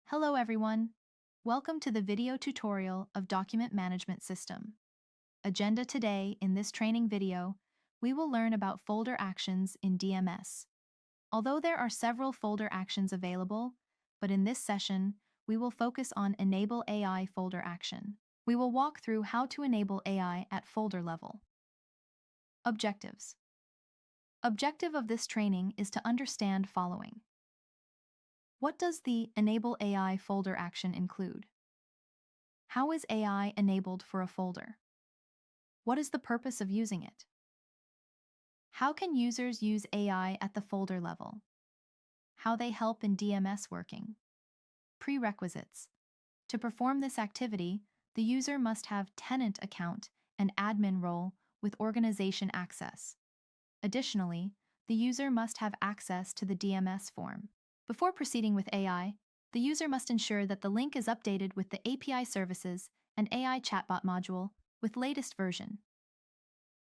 Hello everyone. Welcome to the video tutorial of Document Management System. Agenda today in this training video, we will learn about folder actions in DMS. Although there are several folder actions available, but in this session, we will focus on Enable AI folder action. We will walk through how to enable AI at folder level. Objectives. Objective of this training is to understand following. What does the Enable AI folder action include? How is AI enabled for a folder? What is the purpose of using it? How can users use AI at the folder level? How they help in DMS working? Prerequisites. To perform this activity, the user must have tenant account and admin role with organization access. Additionally, the user must have access to the DMS form. Before proceeding with AI, the user must ensure that the link is updated with the API services and AI chatbot module with latest version.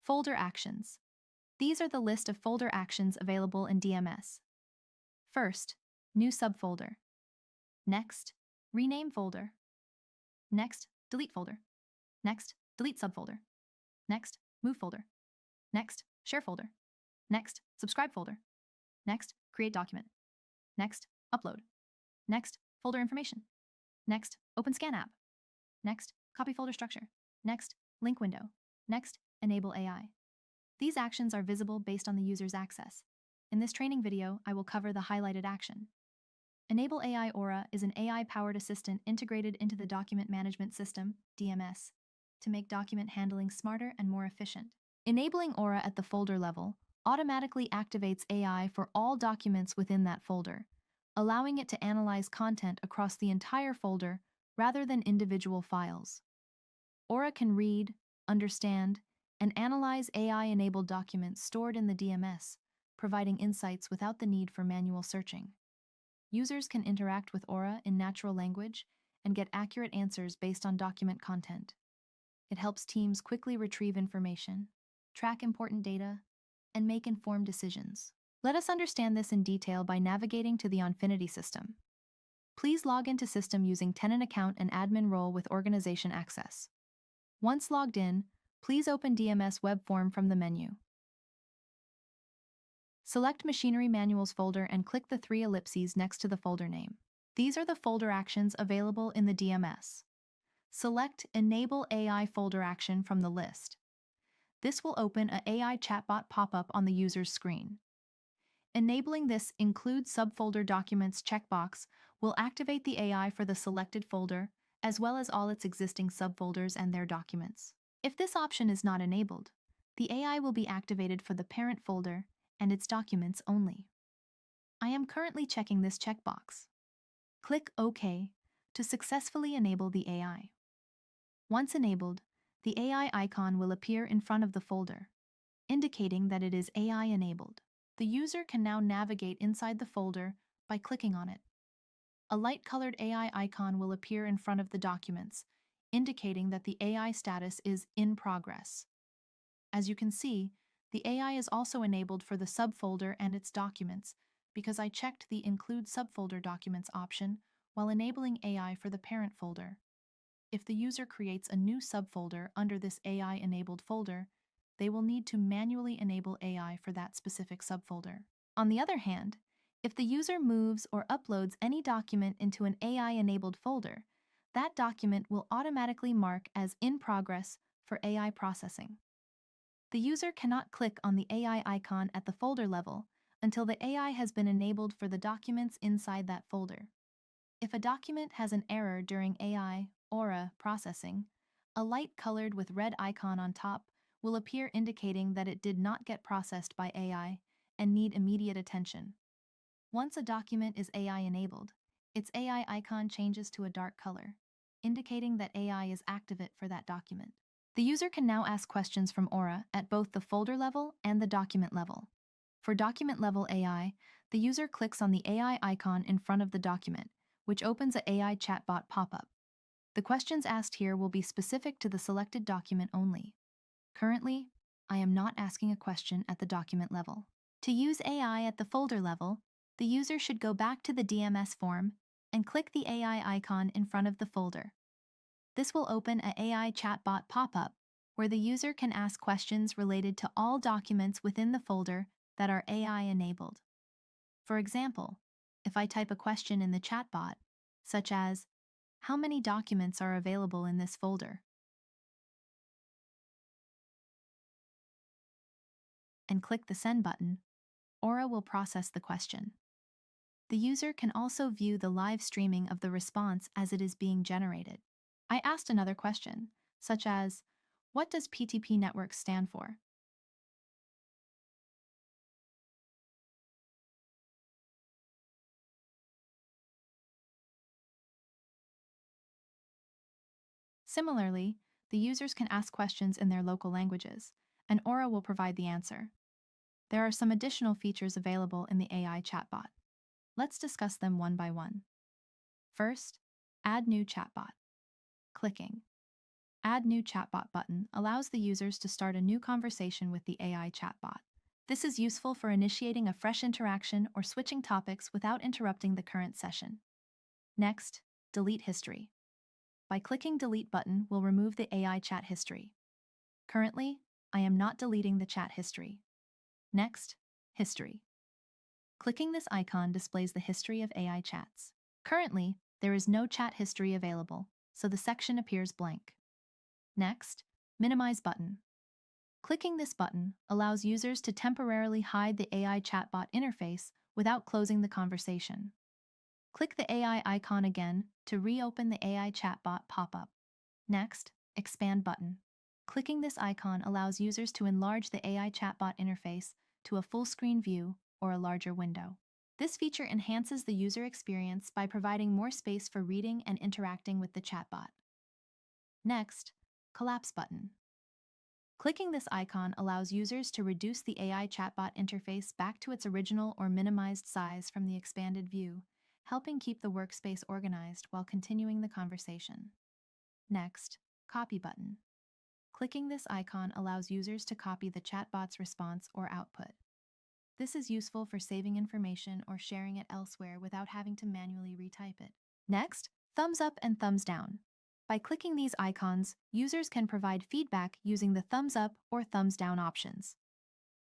Folder actions. These are the list of folder actions available in DMS. First, new subfolder. Next, rename folder. Next, delete folder. Next, delete subfolder. Next, move folder. Next, share folder. Next, subscribe folder. Next, create document. Next, upload. Next, folder information. Next, open scan app. Next, copy folder structure. Next, link window. Next, enable AI. These actions are visible based on the user's access. In this training video, I will cover the highlighted action. Enable AI Aura is an AI-powered assistant integrated into the document management system, DMS, to make document handling smarter and more efficient. Enabling Aura at the folder level automatically activates AI for all documents within that folder, allowing it to analyze content across the entire folder rather than individual files. Aura can read, understand, and analyze AI-enabled documents stored in the DMS, providing insights without the need for manual searching. Users can interact with Aura in natural language and get accurate answers based on document content. It helps teams quickly retrieve information, track important data, and make informed decisions. Let us understand this in detail by navigating to the Onfinity system. Please log into system using tenant account and admin role with organization access. Once logged in, please open DMS web form from the menu. Select Machinery Manuals folder and click the three ellipses next to the folder name. These are the folder actions available in the DMS. Select Enable AI folder action from the list. This will open an AI chatbot pop-up on the user's screen. Enabling this Include Subfolder Documents checkbox will activate the AI for the selected folder, as well as all its existing subfolders and their documents. If this option is not enabled, the AI will be activated for the parent folder and its documents only. I am currently checking this checkbox. Click OK to successfully enable the AI. Once enabled, the AI icon will appear in front of the folder, indicating that it is AI enabled. The user can now navigate inside the folder by clicking on it. A light-colored AI icon will appear in front of the documents, indicating that the AI status is in progress. As you can see, the AI is also enabled for the subfolder and its documents because I checked the Include Subfolder Documents option while enabling AI for the parent folder. If the user creates a new subfolder under this AI-enabled folder, they will need to manually enable AI for that specific subfolder. On the other hand, if the user moves or uploads any document into an AI-enabled folder, that document will automatically mark as in progress for AI processing. The user cannot click on the AI icon at the folder level until the AI has been enabled for the documents inside that folder. If a document has an error during AI Aura processing, a light colored with red icon on top will appear indicating that it did not get processed by AI and need immediate attention. Once a document is AI enabled, its AI icon changes to a dark color, indicating that AI is activate for that document. The user can now ask questions from Aura at both the folder level and the document level. For document level AI, the user clicks on the AI icon in front of the document, which opens an AI chatbot pop-up. The questions asked here will be specific to the selected document only. Currently, I am not asking a question at the document level. To use AI at the folder level, the user should go back to the DMS form and click the AI icon in front of the folder. This will open an AI chatbot pop-up where the user can ask questions related to all documents within the folder that are AI-enabled. For example, if I type a question in the chatbot, such as, "How many documents are available in this folder?" and click the Send button, Aura will process the question. The user can also view the live streaming of the response as it is being generated. I asked another question, such as, "What does PTP network stand for?" Similarly, the users can ask questions in their local languages, and Aura will provide the answer. There are some additional features available in the AI chatbot. Let's discuss them one by one. First, Add New Chatbot. Clicking Add New Chatbot button allows the users to start a new conversation with the AI chatbot. This is useful for initiating a fresh interaction or switching topics without interrupting the current session. Next, Delete History. By clicking Delete button will remove the AI chat history. Currently, I am not deleting the chat history. Next, History. Clicking this icon displays the history of AI chats. Currently, there is no chat history available, so the section appears blank. Next, Minimize button. Clicking this button allows users to temporarily hide the AI chatbot interface without closing the conversation. Click the AI icon again to reopen the AI chatbot pop-up. Next, Expand button. Clicking this icon allows users to enlarge the AI chatbot interface to a full-screen view or a larger window. This feature enhances the user experience by providing more space for reading and interacting with the chatbot. Next, Collapse button. Clicking this icon allows users to reduce the AI chatbot interface back to its original or minimized size from the expanded view, helping keep the workspace organized while continuing the conversation. Next, Copy button. Clicking this icon allows users to copy the chatbot's response or output. This is useful for saving information or sharing it elsewhere without having to manually retype it. Next, Thumbs up and thumbs down. By clicking these icons, users can provide feedback using the thumbs up or thumbs down options.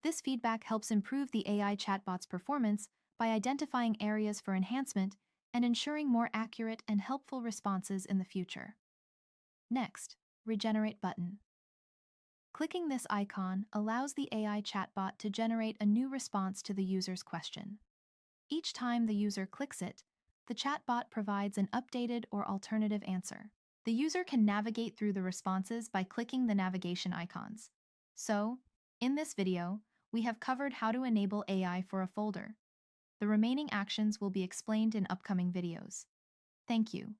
This feedback helps improve the AI chatbot's performance by identifying areas for enhancement and ensuring more accurate and helpful responses in the future. Next, Regenerate button. Clicking this icon allows the AI chatbot to generate a new response to the user's question. Each time the user clicks it, the chatbot provides an updated or alternative answer. The user can navigate through the responses by clicking the navigation icons. So, in this video, we have covered how to enable AI for a folder. The remaining actions will be explained in upcoming videos. Thank you.